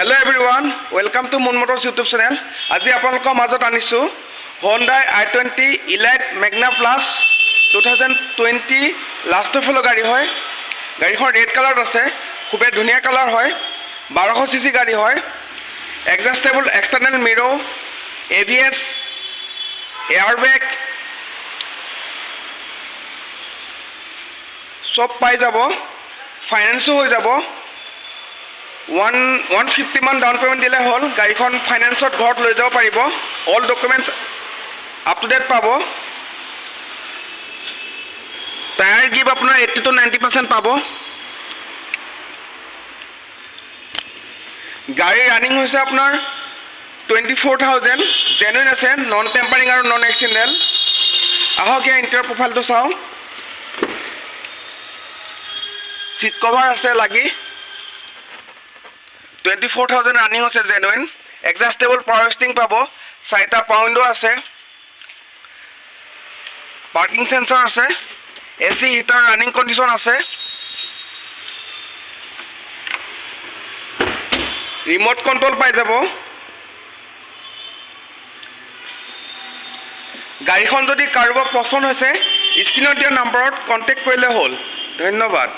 Hello everyone, welcome to Moon Motors YouTube channel. আজি আপোনালোকৰ মাজত আনিছো Hyundai i20 Elite Magna Plus 2020 last ফলো গাড়ী হয়। গাড়ীখন ৰেড কালাৰত আছে, খুব ধুনীয়া কালাৰ হয়। 1200 সিসি গাড়ী হয়। এডজাস্টেবল এক্সটাৰ্নেল মিৰৰ, ABS, এয়াৰবেগ সব পাই যাব। ফাইনেন্সও হৈ যাব। 150 মান ডাউন পেমেন্ট দিলে হল। গাড়ীখন ফাইনেন্সত ঘৰত লৈ যাব পাৰিব। All documents up to date পাব। টায়াৰ গিভ আপোনাৰ 80 to 90% পাব। গাড়ী ৰানিং হৈছে আপোনাৰ 24,000, জেনুইন আছে, নন টেম্পাৰিং আৰু নন এক্সিডেণ্টেল। আহক ইয়াৰ ইণ্টাৰ প্ৰফাইলটো চাওঁ। সিট কভাৰ আছে লাগি। 24,000 ৰানিং আছে, জেনুইন। এডজাস্টেবল পাৱাৰ ষ্টিং পাব। 4টা পাউণ্ডো আছে। পাৰ্কিং সেন্সৰ আছে। AC হিটাৰ ৰানিং কণ্ডিশ্যন আছে। ৰিমোট কণ্ট্ৰল পাই যাব। গাড়ীখন যদি কাৰোবাৰ পছন্দ হৈছে স্ক্ৰিনত দিয়া নম্বৰত কণ্টেক্ট কৰিলে হ'ল। ধন্যবাদ।